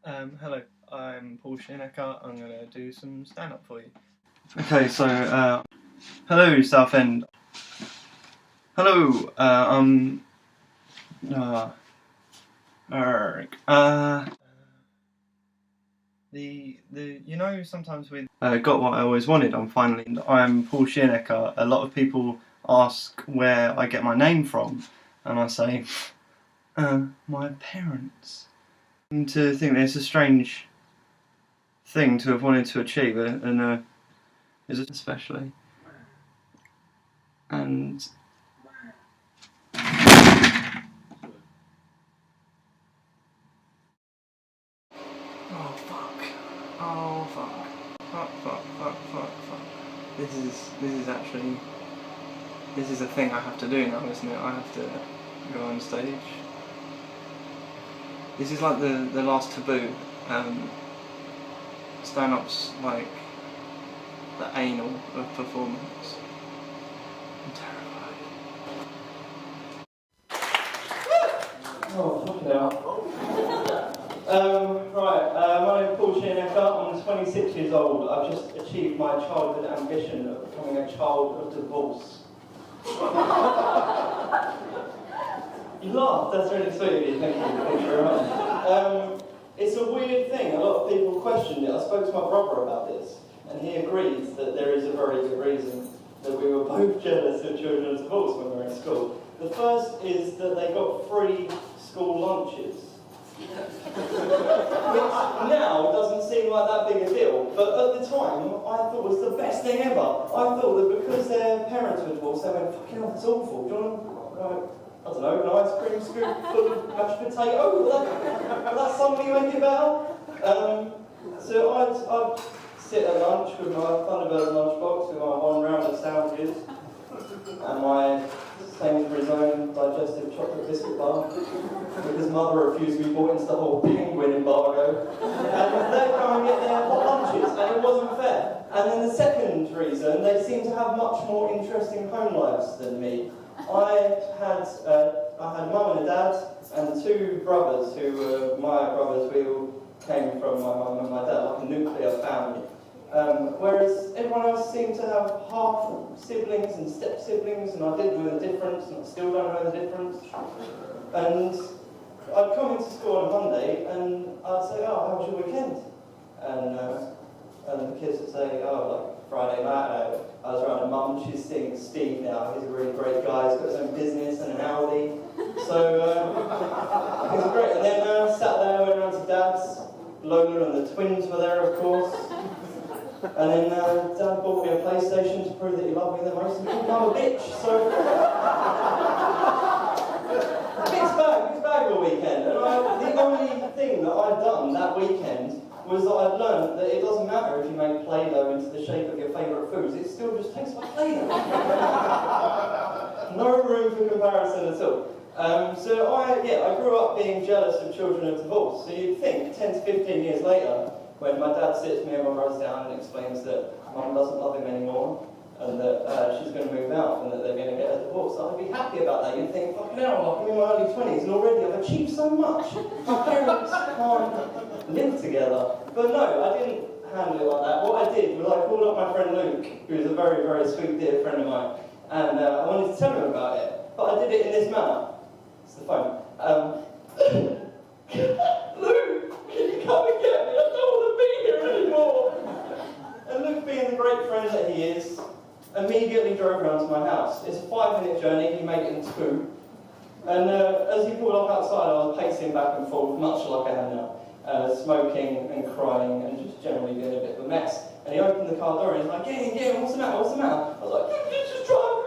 Hello, I'm Paul Shinecker. I'm going to do some stand-up for you. Okay, so, hello, Southend. Hello, Eric. Sometimes with got what I always wanted, I'm Paul Shinecker. A lot of people ask where I get my name from, and I say, my parents. And to think that it's a strange thing to have wanted to achieve, and is it especially? And oh fuck! Oh fuck! Fuck! This is a thing I have to do now, isn't it? I have to go on stage. This is like the last taboo. Stand-up's like the anal of performance. I'm terrified. Oh, fucking hell. My name's Paul Shinecker. I'm 26 years old. I've just achieved my childhood ambition of becoming a child of divorce. You laughed, that's really sweet of you, thank you very much. It's a weird thing, a lot of people questioned it. I spoke to my brother about this, and he agrees that there is a very good reason that we were both jealous of children of divorce when we were in school. The first is that they got free school lunches. Which now doesn't seem like that big a deal, but at the time I thought was the best thing ever. I thought that because their parents were divorced, they went, fucking hell, that's awful. Do you want I don't know, an ice cream scoop full of mashed potato? Will that suddenly make it better? So I'd sit at lunch with my Thunderbird lunchbox with my 1 round of sandwiches and my Sainsbury's own digestive chocolate biscuit bar, because mother refused to be bought into the whole penguin embargo. And they'd go and get their hot lunches, and it wasn't fair. And then the second reason, they seem to have much more interesting home lives than me. I had a mum and a dad and 2 brothers who were my brothers. We all came from my mum and my dad, like a nuclear family. Whereas everyone else seemed to have half siblings and step siblings, and I didn't know the difference, and I still don't know the difference. And I'd come into school on a Monday, and I'd say, "Oh, how was your weekend?" And the kids would say, "Oh, like Friday night, I was around a mum, she's seeing Steve now, he's a really great guy, he's got his own business and an Audi." So, it was great. And then Saturday I went around to Dad's, Lola and the twins were there, of course. And then Dad bought me a PlayStation to prove that he loved me the most, and called Mum a bitch, so... Mixed bag all weekend. And the only thing that I'd done that weekend was that I'd learned that it doesn't matter if you make Play-Doh into the shape of your favourite foods, it still just tastes like Play-Doh. No room for comparison at all. So I grew up being jealous of children of divorce. So you'd think, 10 to 15 years later, when my dad sits me and my brothers down and explains that Mum doesn't love him anymore, and that she's going to move out, and that they're going to get a divorce, I'd be happy about that. You'd think, fucking hell, I'm in my early 20s, and already I've achieved so much. My parents can't live together. But no, I didn't handle it like that. What I did was I called up my friend Luke, who's a very, very sweet, dear friend of mine, and I wanted to tell him about it. But I did it in this manner. It's the phone. Luke, can you come and get me? I don't want to be here anymore. And Luke, being the great friend that he is, immediately drove around to my house. It's a 5-minute journey, he made it in 2. And as he pulled up outside, I was pacing back and forth, much like I am now, smoking and crying and just generally being a bit of a mess. And he opened the car door and he's like, get in, what's the matter? I was like, just drive.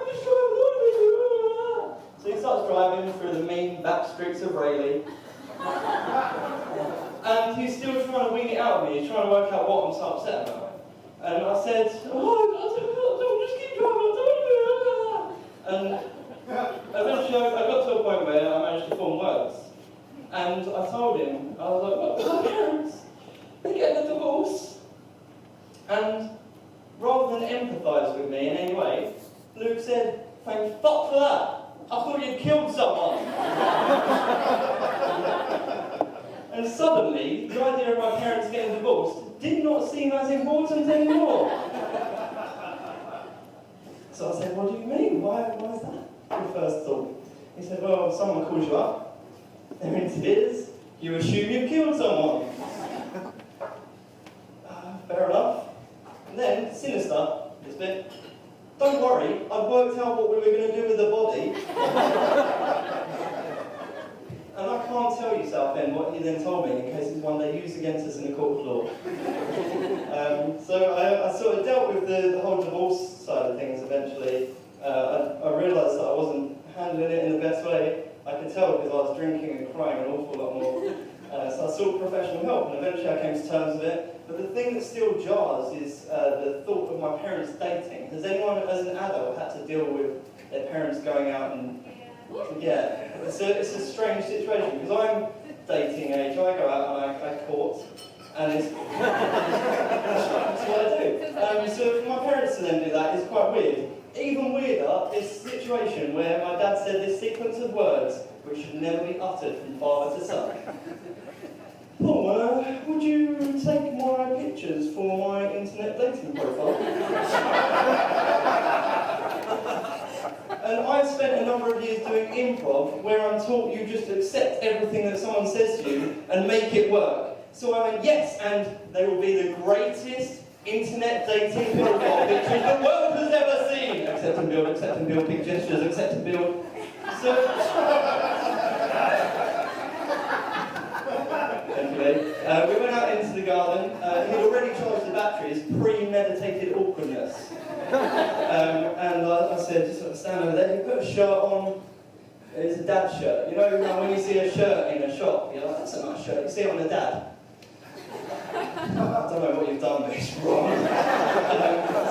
So he starts driving through the mean back streets of Rayleigh. And he's still trying to wean it out of me. He's trying to work out what I'm so upset about. And I said, don't just keep driving, And eventually I got to a point where I managed to form words. And I told him, I was like, well, my parents, they're getting a divorce. And rather than empathise with me in any way, Luke said, thank fuck for that. I thought you'd killed someone. And suddenly, the idea of my parents getting divorced did not seem as important anymore. So I said, what do you mean? Why is that? The first thought. He said, well, someone calls you up, they're in tears, you assume you've killed someone. Fair enough. And then, sinister, this bit, don't worry, I've worked out what we were going to do with the body. And I can't tell you, Southend, what he then told me in case it's one day used against us in a court of law. So I sort of dealt with the whole divorce side of things eventually. I realised that I wasn't handling it in the best way. I could tell because I was drinking and crying an awful lot more. So I sought professional help, and eventually I came to terms with it. But the thing that still jars is the thought of my parents dating. Has anyone, as an adult, had to deal with their parents going out and... Yeah, it's a strange situation, because I'm dating age, I go out and I court, and it's... that's what I do. So for my parents to then do that is quite weird. Even weirder is the situation where my dad said this sequence of words which should never be uttered from father to son. Paul, would you take my pictures for my internet dating profile? And I've spent a number of years doing improv where I'm taught you just accept everything that someone says to you and make it work. So I went, yes, and they will be the greatest internet dating profile pictures the world has ever seen. Accept and build, big gestures, accept and build. We went out into the garden. He'd already charged the batteries, premeditated awkwardness. And I said, just sort of stand over there, he put a shirt on. It's a dad shirt. You know when you see a shirt in a shop, you're like, that's a nice shirt. You see it on a dad. I don't know what you've done, but it's wrong.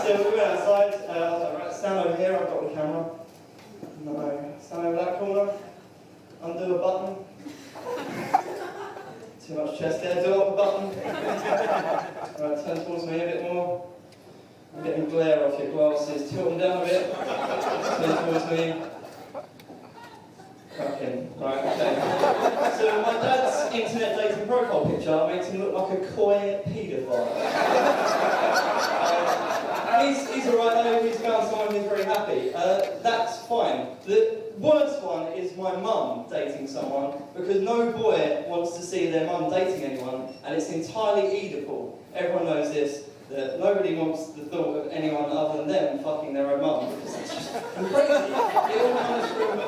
So we went outside. I was like, right, stand over here, I've got the camera. No, stand over that corner. Undo a button. Too much chest there, do up a button. Right, turn towards me a bit more. I'm getting glare off your glasses. Tilt them down a bit. Turn towards me. Cracking. Right, okay. So my dad's internet dating profile picture makes him look like a coy paedophile. He's alright though, he's found someone who's very happy. That's fine. The worst one is my mum dating someone, because no boy wants to see their mum dating anyone, and it's entirely Oedipal. Everyone knows this, that nobody wants the thought of anyone other than them fucking their own mum, because it's just crazy. It all comes from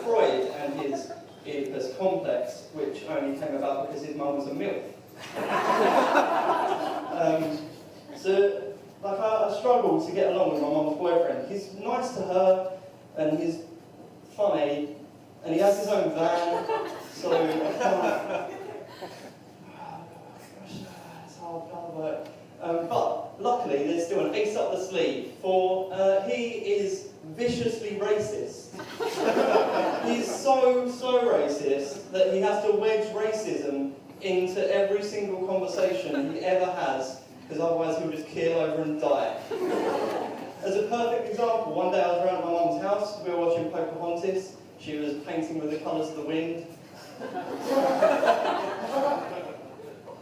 Freud and his Oedipus complex, which only came about because his mum was a MILF. I struggle to get along with my mum's boyfriend. He's nice to her, and he's funny, and he has his own van, so I can't... It's hard work. But luckily, there's still an ace up the sleeve, for he is viciously racist. He's so racist that he has to wedge racism into every single conversation he ever has, because otherwise he'll just keel over and die. As a perfect example, one day I was around at my mum's house, we were watching Pocahontas, she was painting with the colours of the wind,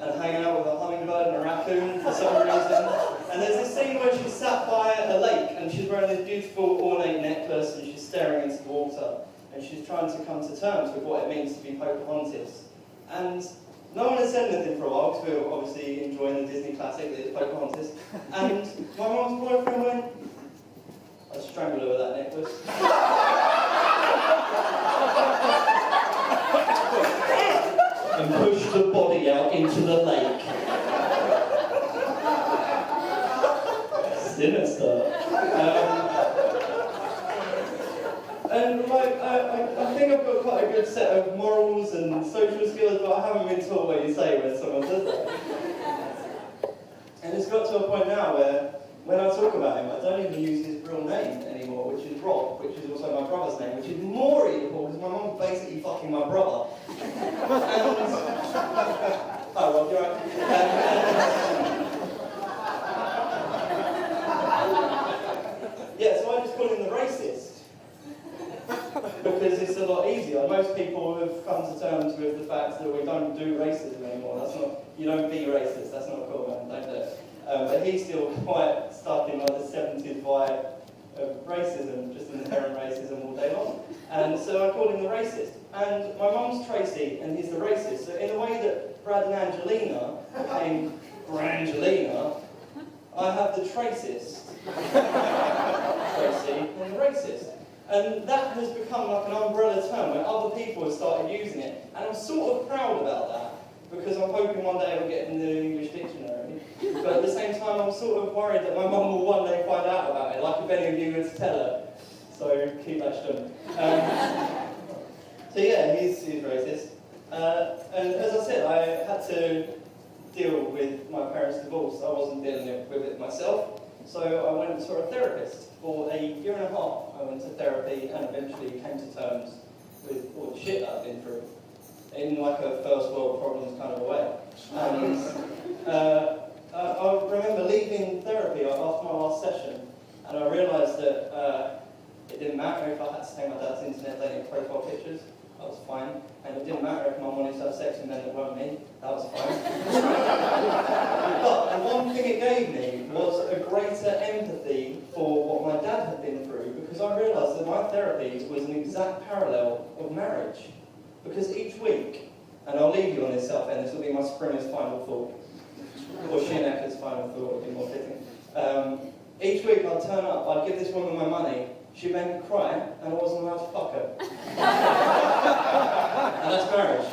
and hanging out with a hummingbird and a raccoon for some reason. And there's this scene where she's sat by a lake, and she's wearing this beautiful ornate necklace, and she's staring into the water, and she's trying to come to terms with what it means to be Pocahontas. And no one had said anything for a while, because we were obviously enjoying the Disney classic that is Pocahontas. And my mum's boyfriend went, I'd strangle her with that necklace. And pushed the body out into the lake. Sinister. And I think I've got quite a good set of morals and social skills, but I haven't been taught what you say when someone says that. And it's got to a point now where, when I talk about him, I don't even use his real name anymore, which is Rob, which is also my brother's name, which is more evil, because my mum's basically fucking my brother. Oh, Rob, you're right. Yeah, so I just call him the racist. Because because it's a lot easier. Most people have come to terms with the fact that we don't do racism anymore. That's not, you don't be racist, that's not cool, man, don't do it. But he's still quite stuck in like the 70s vibe of racism, just inherent racism all day long. And so I called him the racist. And my mum's Tracy, and he's the racist. So in the way that Brad and Angelina became Brangelina, I have the Tracist, Tracy, and the racist. And that has become like an umbrella term where other people have started using it. And I'm sort of proud about that, because I'm hoping one day it'll get in the English dictionary. But at the same time, I'm sort of worried that my mum will one day find out about it, like if any of you were to tell her. So keep that stum. So yeah, he's racist. And as I said, I had to deal with my parents' divorce. I wasn't dealing with it myself. So I went and saw a therapist for a year and a half. I went to therapy and eventually came to terms with all the shit that I've been through, in like a first world problems kind of a way. And I remember leaving therapy after my last session, and I realised that it didn't matter if I had to take my dad's internet dating profile pictures. That was fine. And it didn't matter if Mum wanted to have sex with men that weren't me. That was fine. But the one thing it gave me was a greater empathy for what my dad had been through, because I realised that my therapy was an exact parallel of marriage. Because each week, and I'll leave you on this, Southend, this will be my Springer's final thought, or Shineka's final thought, would be more fitting. Each week I'd turn up, I'd give this woman my money, she'd make me cry, and I wasn't allowed to fuck her. And that's marriage.